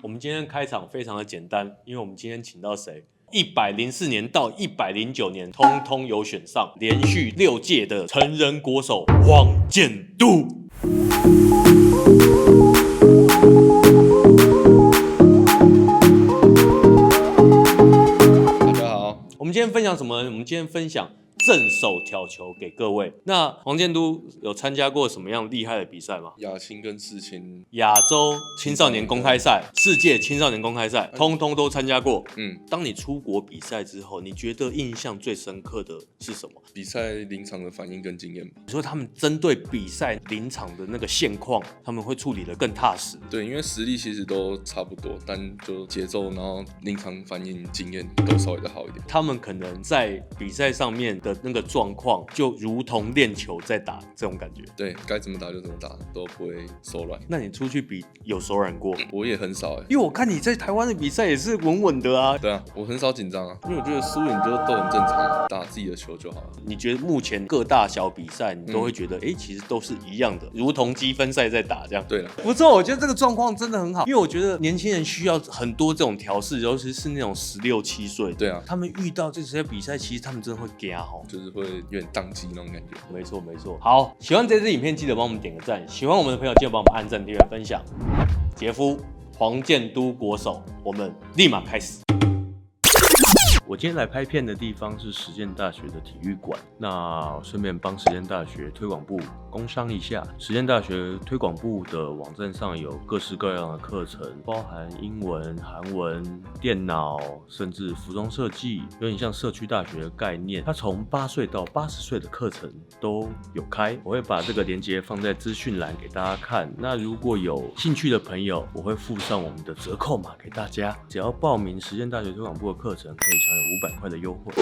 我们今天开场非常的简单，因为我们今天请到谁？104年到109年，通通有选上，连续6届的成人国手黄建都。大家好，我们今天分享什么呢？我们今天分享正手挑球给各位。那黄建都有参加过什么样厉害的比赛吗？亚青跟世青，亚洲青少年公开赛、世界青少年公开赛，通通都参加过。当你出国比赛之后，你觉得印象最深刻的是什么？比赛临场的反应跟经验吧。你说他们针对比赛临场的那个现况，他们会处理得更踏实。对，因为实力其实都差不多，但就节奏，然后临场反应、经验都稍微的好一点。他们可能在比赛上面的那个状况，就如同练球在打这种感觉。对，该怎么打就怎么打，都不会手软。那你出去比有手软过？我也很少因为我看你在台湾的比赛也是稳稳的啊。对啊，我很少紧张啊，因为我觉得输赢就都很正常，打自己的球就好了。你觉得目前各大小比赛，你都会觉得，其实都是一样的，如同积分赛在打这样。对了，不错，我觉得这个状况真的很好，因为我觉得年轻人需要很多这种调试，尤其是那种16、17岁。对啊，他们遇到这些比赛，其实他们真的会惊吼，就是会有点宕机那种感觉。没错没错。好，喜欢这支影片记得帮我们点个赞，喜欢我们的朋友记得帮我们按赞、订阅、分享。杰夫黄建都国手，我们立马开始。我今天来拍片的地方是实践大学的体育馆，那顺便帮实践大学推广部工商一下。实践大学推广部的网站上有各式各样的课程，包含英文、韩文、电脑，甚至服装设计，有点像社区大学的概念。它从8岁到80岁的课程都有开，我会把这个连结放在资讯栏给大家看。那如果有兴趣的朋友，我会附上我们的折扣码给大家，只要报名实践大学推广部的课程，可以享有500块的优惠。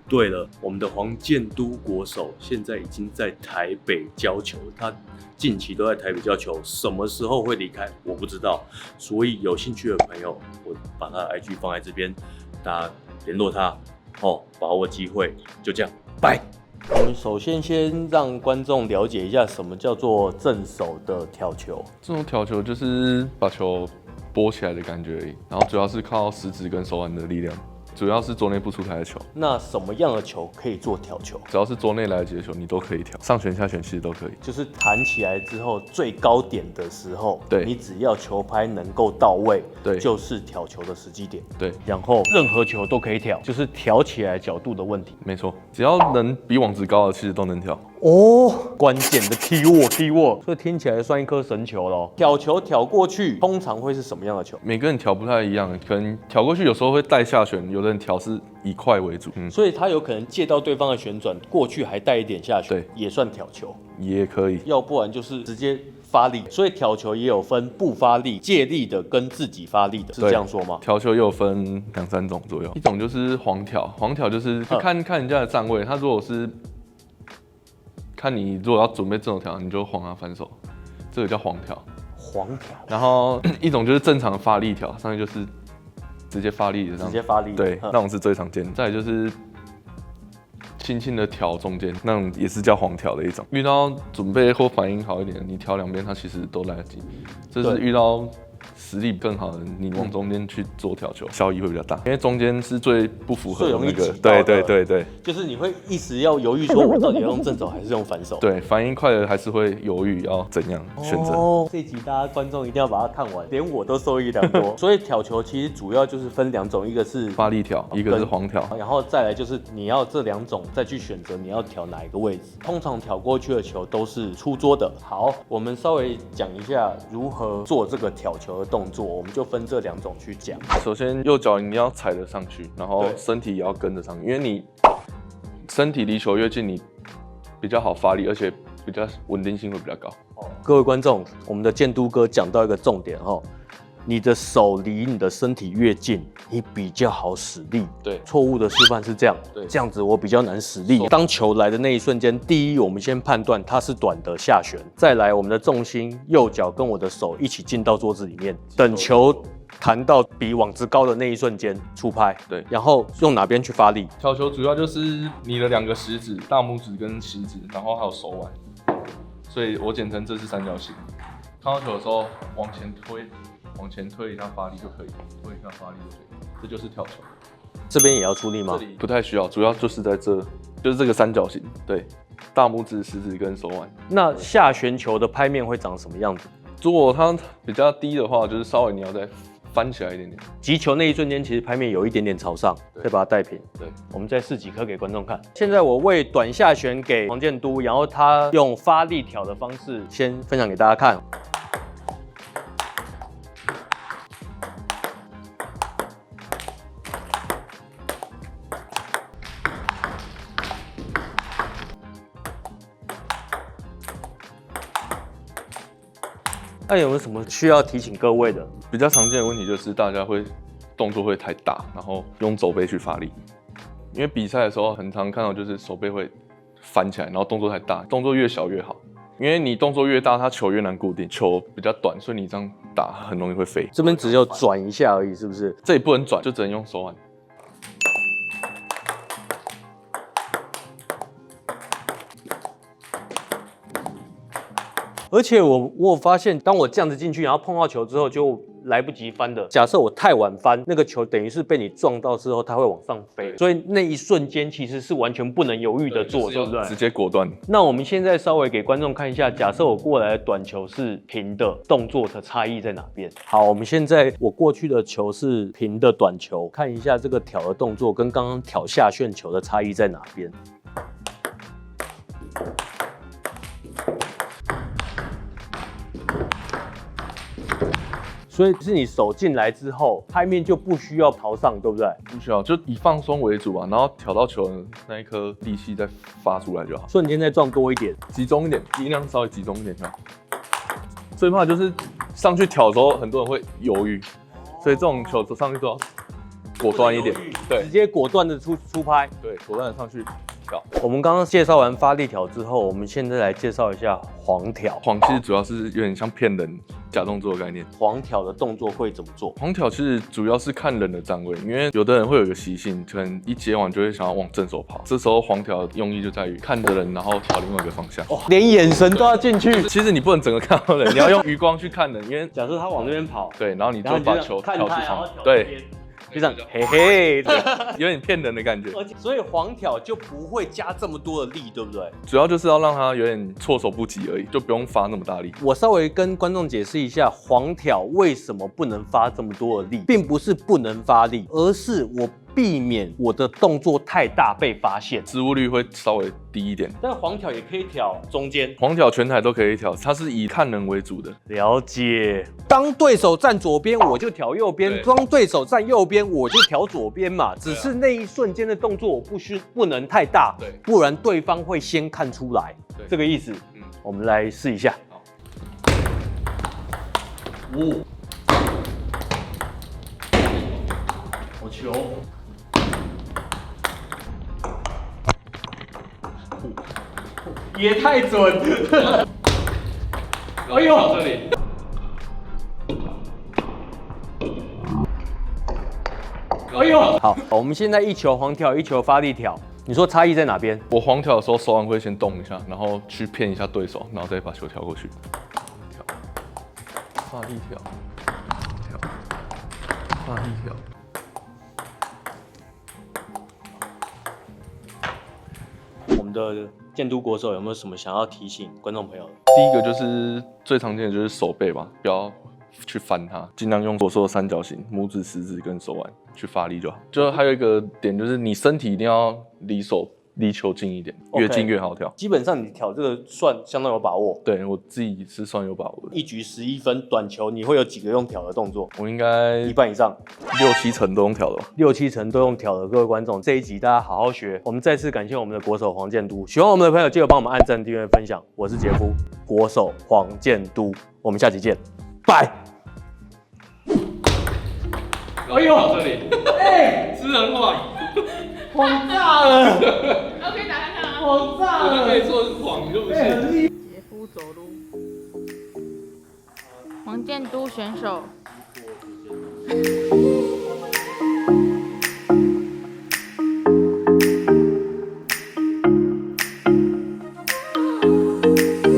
对了，我们的黄建都国手现在已经在台北教球，他近期都在台北教球，什么时候会离开我不知道，所以有兴趣的朋友，我把他的 IG 放在这边，大家联络他把握机会，就这样，拜。我们首先让观众了解一下什么叫做正手的挑球。这种挑球就是把球拨起来的感觉而已，然后主要是靠食指跟手腕的力量。主要是桌内不出台的球。那什么样的球可以做挑球？只要是桌内来得及的球，你都可以挑，上旋下旋其实都可以。就是弹起来之后最高点的时候，对，你只要球拍能够到位，对，就是挑球的时机点。对，然后任何球都可以挑，就是挑起来角度的问题。没错，只要能比网子高的，其实都能挑。关键的 keyword， 这听起来算一颗神球咯。挑球挑过去，通常会是什么样的球？每个人挑不太一样，可能挑过去有时候会带下旋，有的人挑是以快为主，所以他有可能借到对方的旋转过去，还带一点下旋，对，也算挑球，也可以。要不然就是直接发力，所以挑球也有分不发力、借力的跟自己发力的，是这样说吗？挑球也有分2、3种左右，一种就是黄挑，黄挑就是看人家的站位，他如果是看你如果要准备正手挑，你就晃他反手，这个叫黄挑。黄挑。然后一种就是正常的发力挑，上面就是直接发力的，直接发力，对，那种是最常见的。再来就是轻轻的挑中间，那种也是叫黄挑的一种。遇到准备或反应好一点的，你挑2边，它其实都来得及。这是遇到实力更好的，你往中间去做挑球，效益会比较大，因为中间是最不符合的那个。对，就是你会一时要犹豫，说我到底要用正手还是用反手？对，反应快的还是会犹豫要怎样选择。这集大家观众一定要把它看完，连我都受益良多。所以挑球其实主要就是分2种，一个是发力挑，一个是黄挑，然后再来就是你要这2种再去选择你要挑哪一个位置。通常挑过去的球都是出桌的。好，我们稍微讲一下如何做这个挑球的动作，我们就分这2种去讲。首先右脚你要踩得上去，然后身体也要跟得上去，因为你身体离球越近，你比较好发力，而且比较稳定性会比较高。各位观众，我们的建都哥讲到一个重点你的手离你的身体越近，你比较好使力。对，错误的示范是这样，对，这样子我比较难使力。当球来的那一瞬间，第一，我们先判断它是短的下旋，再来我们的重心右脚跟我的手一起进到桌子里面，等球弹到比网子高的那一瞬间出拍，对，然后用哪边去发力？挑球主要就是你的2个食指，大拇指跟食指，然后还有手腕，所以我简称这是三角形。看到球的时候往前推，往前推一下发力就可以，推一下发力就可以，这就是挑球。这边也要出力吗？这里不太需要，主要就是在这，就是这个三角形，对，大拇指、食指跟手腕。那下旋球的拍面会长什么样子？如果它比较低的话，就是稍微你要再翻起来一点点。击球那一瞬间，其实拍面有一点点朝上，再把它带平。对，我们再试几颗给观众看。现在我为短下旋给黄建都，然后他用发力挑的方式先分享给大家看。那有没有什么需要提醒各位的？比较常见的问题就是大家会动作会太大，然后用手背去发力。因为比赛的时候很常看到就是手背会翻起来，然后动作太大，动作越小越好。因为你动作越大，它球越难固定，球比较短，所以你这样打很容易会飞。这边只有转一下而已，是不是？这里不能转，就只能用手腕。而且我有发现，当我这样子进去，然后碰到球之后就来不及翻的。假设我太晚翻，那个球等于是被你撞到之后，它会往上飞，所以那一瞬间其实是完全不能犹豫的做，对不对？直接果断。那我们现在稍微给观众看一下，假设我过来的短球是平的，动作的差异在哪边？好，我们现在我过去的球是平的短球，看一下这个挑的动作跟刚刚挑下旋球的差异在哪边。所以是你手进来之后，拍面就不需要朝上，对不对？不需要，就以放松为主啊，然后挑到球的那一颗力气再发出来就好，瞬间再撞多一点，集中一点，音量稍微集中一点就好。最怕就是上去挑的时候，很多人会犹豫，所以这种球上去都要果断一点，对，直接果断的出拍，对，果断的上去挑。我们刚刚介绍完发力挑之后，我们现在来介绍一下黄挑。黄其实主要是有点像骗人假动作的概念。黄挑的动作会怎么做？黄挑其实主要是看人的站位，因为有的人会有一个习性，可能一接完就会想要往正手跑，这时候黄挑的用意就在于看着人，然后挑另外一个方向。哦，连眼神都要进去。其实你不能整个看到人，你要用余光去看人，因为假设他往这边跑，对，然后你就把球挑去旁，对。就这样，嘿嘿，有点骗人的感觉。所以黄挑就不会加这么多的力，对不对？主要就是要让他有点措手不及而已，就不用发那么大力。我稍微跟观众解释一下，黄挑为什么不能发这么多的力，并不是不能发力，而是我避免我的动作太大被发现，失误率会稍微低一点。但黄挑也可以挑中间，黄挑全台都可以挑，它是以看人为主的。了解。当对手站左边，我就挑右边；当对手站右边，我就挑左边嘛。只是那一瞬间的动作，我不能太大，对，不然对方会先看出来。这个意思。我们来试一下。哦，好球！也太准！哎呦，这里。哎呦，好，我们现在一球黄挑，一球发力挑，你说差异在哪边？我黄挑的时候手腕会先动一下，然后去骗一下对手，然后再把球挑过去。挑，发力挑，挑，发力挑。我们的建都国手有没有什么想要提醒观众朋友的？第一个就是最常见的就是手背吧，不要去翻它，尽量用左手的三角形，拇指、食指跟手腕去发力就好。就还有一个点就是你身体一定要离球近一点，越近越好挑。基本上你挑这个算相当有把握。对我自己是算有把握的。一局11分，短球你会有几个用挑的动作？我应该一半以上，6、7成都用挑的吧？6、7成都用挑的，各位观众，这一集大家好好学。我们再次感谢我们的国手黄建都，喜欢我们的朋友记得帮我们按赞、订阅、分享。我是杰夫，国手黄建都，我们下期见，拜。哎呦，这里，哎，私人化，轰炸了。OK， 打开看啊。轰炸了。我就可以说是谎，你就不信。杰夫走路。黄建都选手。